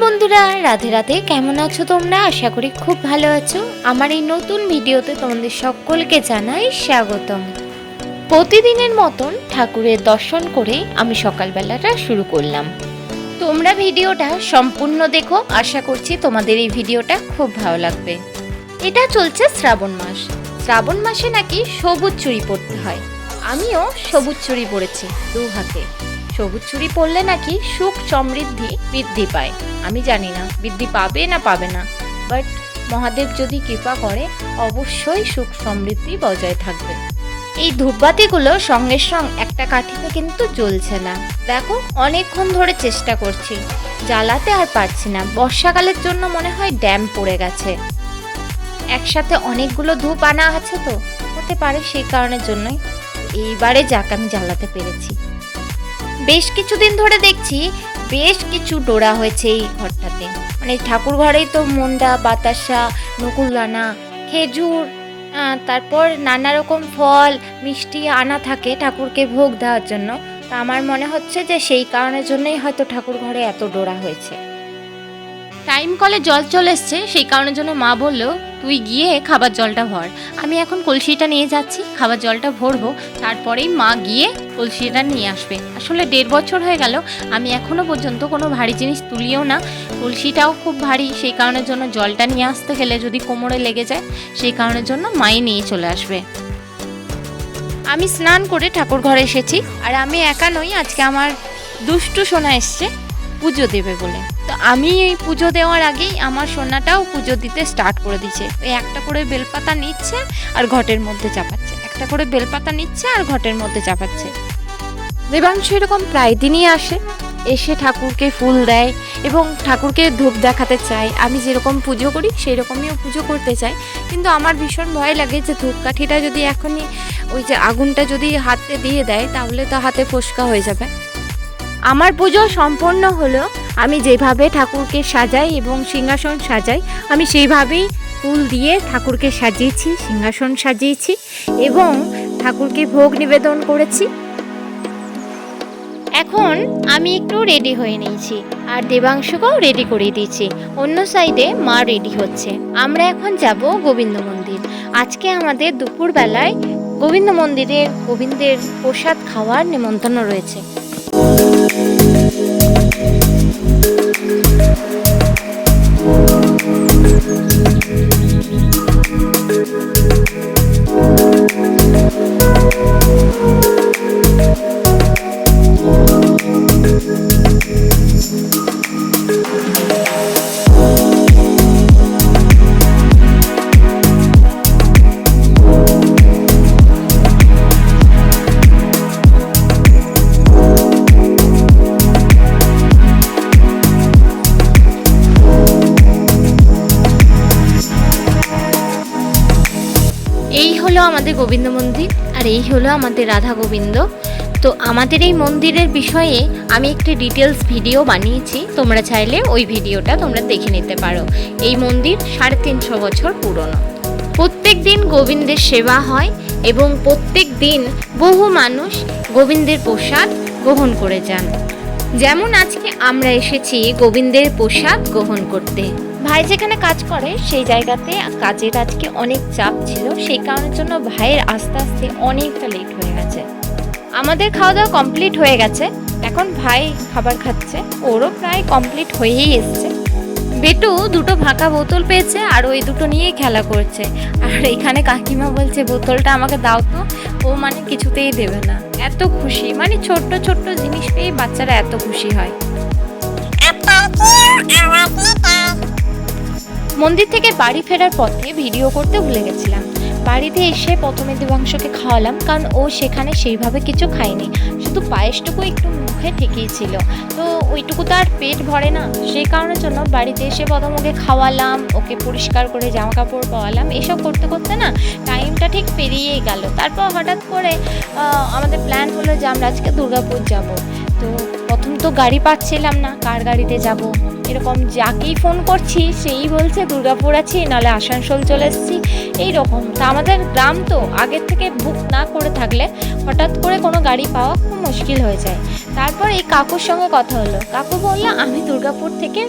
বন্ধুরা, রাধে রাধে। কেমন আছো তোমরা? আশা করি খুব ভালো আছো। আমার এই নতুন ভিডিওতে তোমাদের সকলকে জানাই স্বাগতম। প্রতিদিনের মতন ঠাকুরের দর্শন করে আমি সকালবেলাটা শুরু করলাম। তোমরা ভিডিওটা সম্পূর্ণ দেখো, আশা করছি তোমাদের এই ভিডিওটা খুব ভালো লাগবে। এটা চলছে শ্রাবণ মাস। শ্রাবণ মাসে নাকি সবুজ চুড়ি পরতে হয়। আমিও সবুজ চুড়ি পরেছি 2 হাতে। সবুজ চুড়ি পরলে নাকি সুখ সমৃদ্ধি বৃদ্ধি পায়। আমি জানি না বৃদ্ধি পাবে না পাবে না, বাট মহাদেব যদি কৃপা করে অবশ্যই সুখ সমৃদ্ধি বজায় থাকবে। এই ধূপবাতিগুলো সঙ্গে সঙ্গে একটা কাঠিতে কিন্তু জ্বলছে না। দেখো, অনেকক্ষণ ধরে চেষ্টা করছি, জ্বালাতে আর পারছি না। বর্ষাকালের জন্য মনে হয় ড্যাম পড়ে গেছে। একসাথে অনেকগুলো ধূপ আনা আছে, তো হতে পারে সেই কারণের জন্যই। এইবারে যাক, আমি জ্বালাতে পেরেছি। বেশ কিছুদিন ধরে দেখছি বেশ কিছু ডোরা হয়েছে এই ঘরটাতে। মানে ঠাকুর ঘরেই তো মন্ডা, বাতাসা, নকুলদানা, খেজুর, তারপর নানা রকম ফল মিষ্টি আনা থাকে ঠাকুরকে ভোগ দেওয়ার জন্য। তা আমার মনে হচ্ছে যে সেই কারণের জন্যই হয়তো ঠাকুর ঘরে এত ডোরা হয়েছে। টাইম কলে জল চলে এসছে, সেই কারণের জন্য মা বললো তুই গিয়ে খাবার জলটা ভর। আমি এখন কলসিটা নিয়ে যাচ্ছি, খাবার জলটা ভরবো, তারপরেই মা গিয়ে কলসিটা নিয়ে আসবে। আসলে 1.5 বছর হয়ে গেল আমি এখনো পর্যন্ত কোনো ভারী জিনিস তুলিও না। কলসিটাও খুব ভারী, সেই কারণের জন্য জলটা নিয়ে আসতে গেলে যদি কোমরে লেগে যায়, সেই কারণের জন্য মাই নিয়ে চলে আসবে। আমি স্নান করে ঠাকুর ঘরে এসেছি, আর আমি একা নই, আজকে আমার দুষ্টু সোনা এসছে পুজো দেবে বলে। তো আমি এই পুজো দেওয়ার আগেই আমার সোনাটাও পুজো দিতে স্টার্ট করে দিচ্ছে। ওই একটা করে বেলপাতা নিচ্ছে আর ঘটের মধ্যে চাপাচ্ছে, একটা করে বেলপাতা নিচ্ছে আর ঘটের মধ্যে চাপাচ্ছে। দেবাংশ এরকম প্রায় দিনই আসে, এসে ঠাকুরকে ফুল দেয় এবং ঠাকুরকে ধূপ দেখাতে চায়। আমি যেরকম পুজো করি সেই রকমইও পুজো করতে চাই, কিন্তু আমার ভীষণ ভয় লাগে যে ধূপকাঠিটা যদি এখনই ওই যে আগুনটা যদি হাতে দিয়ে দেয় তাহলে তো হাতে ফোসকা হয়ে যাবে। আমার পুজো সম্পন্ন হলো। আমি যেভাবে ঠাকুরকে সাজাই এবং সিংহাসন সাজাই, আমি সেইভাবেই ফুল দিয়ে ঠাকুরকে সাজিয়েছি, সিংহাসন সাজিয়েছি এবং ঠাকুরকে ভোগ নিবেদন করেছি। এখন আমি একটু রেডি হয়ে নিয়েছি আর দেবাংশকেও রেডি করে দিয়েছি। অন্য সাইডে মা রেডি হচ্ছে। আমরা এখন যাব গোবিন্দ মন্দির। আজকে আমাদের দুপুরবেলায় গোবিন্দ মন্দিরে গোবিন্দের প্রসাদ খাওয়ার নিমন্ত্রণ রয়েছে। এই হলো আমাদের গোবিন্দ মন্দির, আর এই হলো আমাদের রাধা গোবিন্দ। তো আমাদের এই মন্দিরের বিষয়ে আমি একটি ডিটেলস ভিডিও বানিয়েছি, তোমরা চাইলে ওই ভিডিওটা তোমরা দেখে নিতে পারো। এই মন্দির 350 বছর পুরনো। প্রত্যেক দিন গোবিন্দের সেবা হয় এবং প্রত্যেক দিন বহু মানুষ গোবিন্দের প্রসাদ গ্রহণ করে যান। যেমন আজকে আমরা এসেছি গোবিন্দের প্রসাদ গ্রহণ করতে। ভাই যেখানে কাজ করে সেই জায়গাতে কাজের আজকে অনেক চাপ ছিল, সেই কারণের জন্য ভাইয়ের আস্তে আস্তে অনেকটা লেট হয়ে গেছে। আমাদের খাওয়া দাওয়া কমপ্লিট হয়ে গেছে, এখন ভাই খাবার খাচ্ছে, ওরও প্রায় কমপ্লিট হয়েই এসছে। বেটু 2টো ফাঁকা বোতল পেয়েছে আর ওই 2টো নিয়েই খেলা করছে। আর এখানে কাকিমা বলছে বোতলটা আমাকে দাও তো, ও মানে কিছুতেই দেবে না। এত খুশি, মানে ছোট্ট ছোট্ট জিনিস পেয়ে বাচ্চারা এত খুশি হয়। মন্দির থেকে বাড়ি ফেরার পথে ভিডিও করতে ভুলে গেছিলাম। বাড়িতে এসে প্রথমে দেবাংশকে খাওয়ালাম, কারণ ও সেখানে সেইভাবে কিছু খায়নি, শুধু পায়েসটুকু একটু মুখে ঠেকিয়েছিল। তো ওইটুকু তো আর পেট ভরে না, সেই কারণের জন্য বাড়িতে এসে প্রথম ওকে খাওয়ালাম, ওকে পরিষ্কার করে জামা কাপড় পরালাম। এসব করতে করতে না টাইমটা ঠিক পেরিয়েই গেল। তারপর হঠাৎ করে আমাদের প্ল্যান হলো যে আমরা আজকে দুর্গাপুর যাব। তো প্রথম তো গাড়ি পাচ্ছিলাম না, কার গাড়িতে যাব, এরকম যাকেই ফোন করছি সেই বলছে দুর্গাপুর আছি, নাহলে আসানসোল চলে এসেছি, এইরকম। তা আমাদের গ্রাম তো আগের থেকে বুক না করে থাকলে হঠাৎ করে কোনো গাড়ি পাওয়া খুব মুশকিল হয়ে যায়। তারপর এই কাকুর সঙ্গে কথা হলো, কাকু বললো আমি দুর্গাপুর থেকে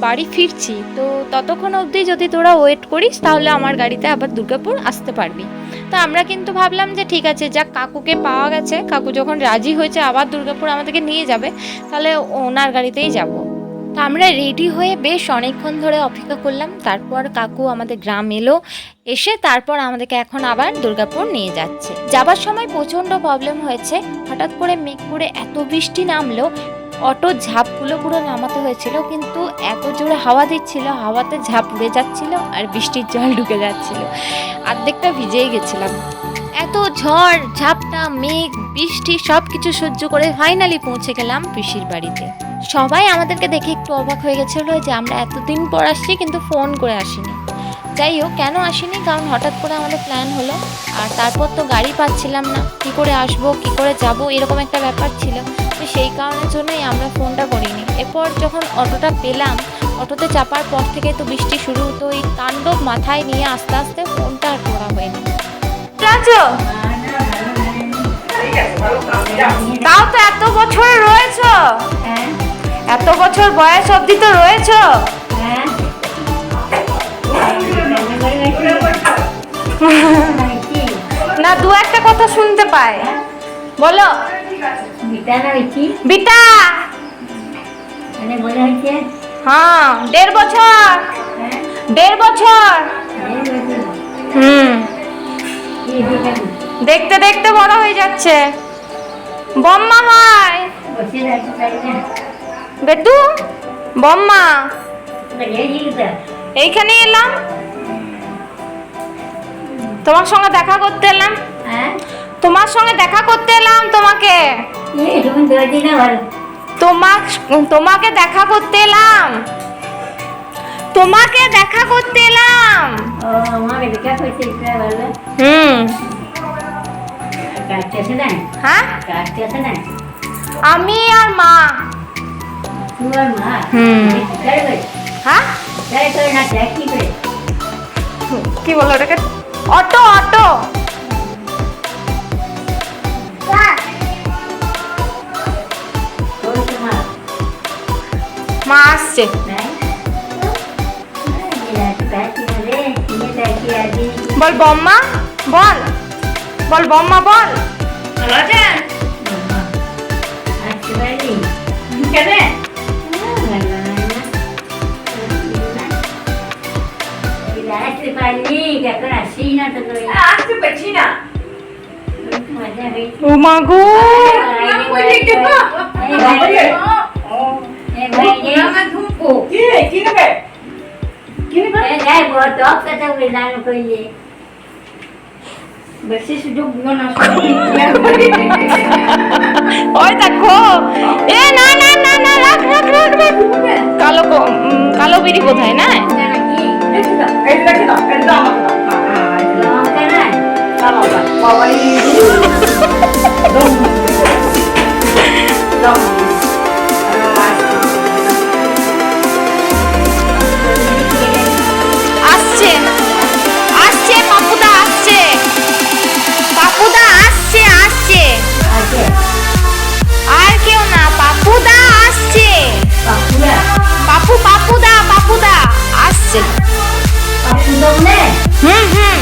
বাড়ি ফিরছি, তো ততক্ষণ অবধি যদি তোরা ওয়েট করিস তাহলে আমার গাড়িতে আবার দুর্গাপুর আসতে পারবি। তো আমরা কিন্তু ভাবলাম যে ঠিক আছে, যাক কাকুকে পাওয়া গেছে, কাকু যখন রাজি হয়েছে আবার দুর্গাপুর আমাদেরকে নিয়ে যাবে, তাহলে ওনার গাড়িতেই যাব। তো আমরা রেডি হয়ে বেশ অনেকক্ষণ ধরে অপেক্ষা করলাম, তারপর কাকু আমাদের গ্রাম এলো, এসে তারপর আমাদেরকে এখন আবার দুর্গাপুর নিয়ে যাচ্ছে। যাবার সময় প্রচণ্ড প্রবলেম হয়েছে, হঠাৎ করে মেঘ করে এত বৃষ্টি নামলো, অটো ঝাপগুলো পুরো নামাতে হয়েছিল, কিন্তু এত জোরে হাওয়া দিচ্ছিল, হাওয়াতে ঝাপ উড়ে যাচ্ছিল আর বৃষ্টির জল ঢুকে যাচ্ছিল, অর্ধেকটা ভিজেই গেছিলাম। এত ঝড় ঝাপটা মেঘ বৃষ্টি সব কিছু সহ্য করে ফাইনালি পৌঁছে গেলাম পিসির বাড়িতে। সবাই আমাদেরকে দেখে একটু অবাক হয়ে গেছিলো যে আমরা এতদিন পর আসছি কিন্তু ফোন করে আসিনি। যাই হোক, কেন আসিনি, কারণ হঠাৎ করে আমাদের প্ল্যান হলো, আর তারপর তো গাড়ি পাচ্ছিলাম না, কী করে আসবো কী করে যাব, এরকম একটা ব্যাপার ছিল। তো সেই কারণের জন্যই আমরা ফোনটা করিনি। এরপর যখন অটোটা পেলাম, অটোতে চাপার পর থেকে তো বৃষ্টি শুরু, তো এই তাণ্ডব মাথায় নিয়ে আস্তে আস্তে ফোনটা আর করা হয়নি। তাও তো এত বছর রয়েছ, এত বছর বয়স অবধি তো রয়েছ, না দু একটা কথা শুনতে পাই, বলো। বিটা হ্যাঁ 1.5 বছর, 1.5 বছর। দেখতে দেখতে বড় হয়ে যাচ্ছে। বম্মা হয় বেটু, বম্মা এইখানে এলাম, তোমার সঙ্গে দেখা করতে এলাম, তোমার সঙ্গে দেখা করতে এলাম, তোমাকে তোমাকে দেখা করতে এলাম, তোমাকে দেখা করতে এলাম। হ্যাঁ আমি আর মা। হ্যাঁ কি বলো ওটাকে, অটো অটো। মা আসছে, বল বম্মা, বল বল বম্মা, বল মাগো বেশি সুযোগ দিও না। ওই দেখো, এ না না না না, রাখ রাখ রাখ রাখ, কালো কালো বিড়ি কোথায় না, আসছে আসছে পাপুদা, আসছে পাপুদা, আসছে আসছে, আর কেউ না, পাপুদা আসছে, পাপুদা পাপুদা আসছে, আসছে, হ্যাঁ হ্যাঁ হ্যাঁ।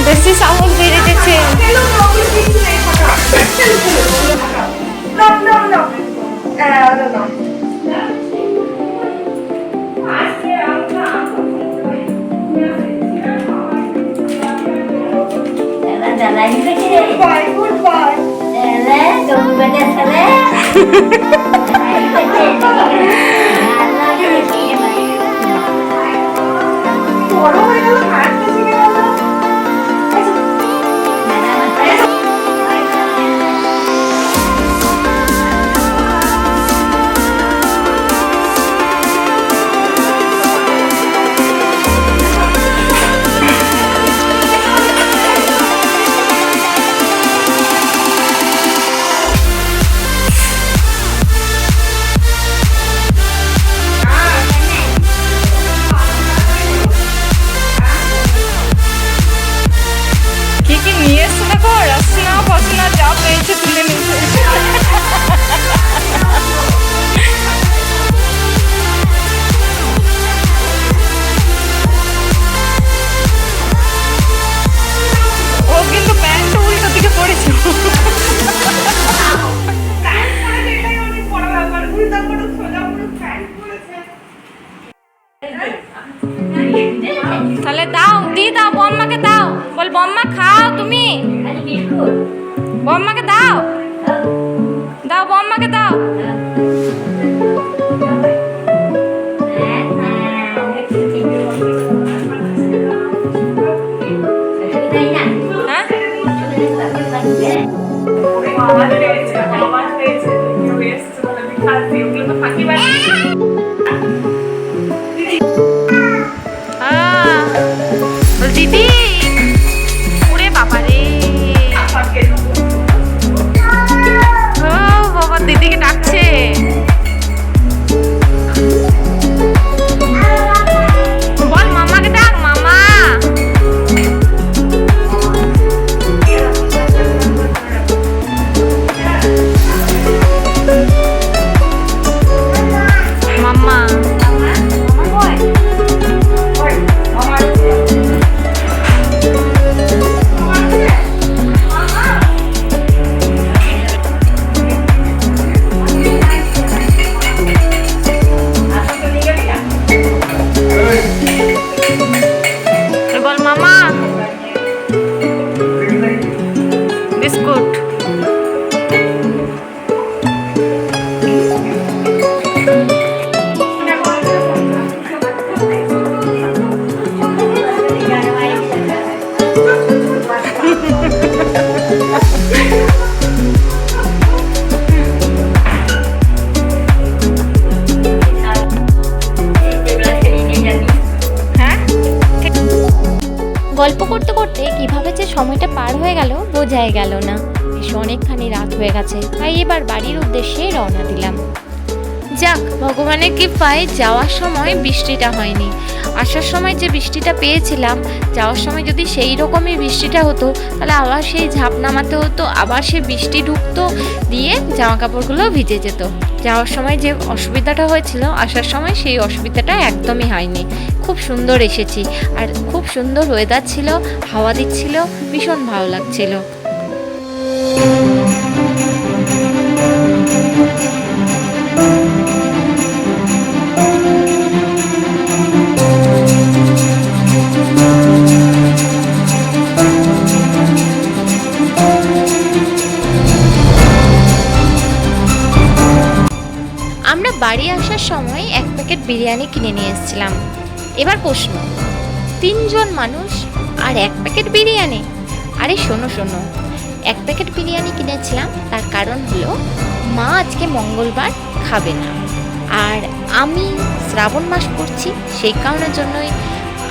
বেশি সাহস বেড়ে গেছে। দাও, বম্মাকে দাও, বল বম্মা খাও তুমি, বম্মাকে দাও, দাও বম্মাকে দাও। দিদি ওরে বাবা রে, ও বাবা দিদিকে ডাকছে। বল মামাকে ডাক, মামা। মাম্মা বল মামা বিস্কুট। গল্প করতে করতে কিভাবে যে সময়টা পার হয়ে গেল বোঝাই গেল না। বেশ অনেকখানি রাত হয়ে গেছে, তাই এবার বাড়ির উদ্দেশ্যে রওনা দিলাম। যাক, ভগবানের কৃপায় যাওয়ার সময় বৃষ্টিটা হয়নি। আসার সময় যে বৃষ্টিটা পেয়েছিলাম, যাওয়ার সময় যদি সেই রকমই বৃষ্টিটা হতো তাহলে আবার সেই ঝাঁপ নামাতে হতো, আবার সে বৃষ্টি ঢুকতো, দিয়ে জামা কাপড়গুলো ভিজে যেত। যাওয়ার সময় যে অসুবিধাটা হয়েছিল, আসার সময় সেই অসুবিধাটা একদমই হয়নি। খুব সুন্দর এসেছি, আর খুব সুন্দর ওয়েদার ছিল, হাওয়া দিচ্ছিল, ভীষণ ভালো লাগছিল। আমরা বাড়ি আসার সময় এক প্যাকেট বিরিয়ানি কিনে নিয়ে এসেছিলাম। এবার প্রশ্ন, 3 জন মানুষ আর এক প্যাকেট বিরিয়ানি? আরে শোনো, এক প্যাকেট বিরিয়ানি কিনেছিলাম, তার কারণ হলো মা আজকে মঙ্গলবার খাবে না, আর আমি শ্রাবণ মাস করছি, সেই কারণের জন্যই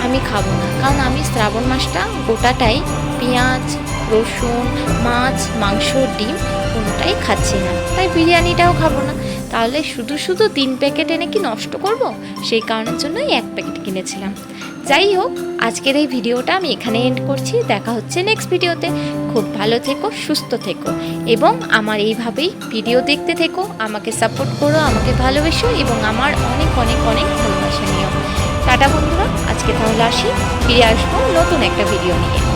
আমি খাবো না। কারণ আমি শ্রাবণ মাসটা গোটাটাই পেঁয়াজ, রসুন, মাছ, মাংস, ডিম কোনোটাই খাচ্ছি না, তাই বিরিয়ানিটাও খাবো না। তাহলে শুধু 3 প্যাকেট এনে কি নষ্ট করব? সেই কারণের জন্যই এক প্যাকেট কিনেছিলাম। যাই হোক, আজকের এই ভিডিওটা আমি এখানে এন্ড করছি। দেখা হচ্ছে নেক্সট ভিডিওতে। খুব ভালো থেকো, সুস্থ থেকো, এবং আমার এইভাবেই ভিডিও দেখতে থেকো, আমাকে সাপোর্ট করো, আমাকে ভালোবেসো, এবং আমার অনেক অনেক অনেক ভালোবাসা নিও। টাটা বন্ধুরা, আজকে তাহলে আসি, ফিরে আসবো নতুন একটা ভিডিও নিয়ে।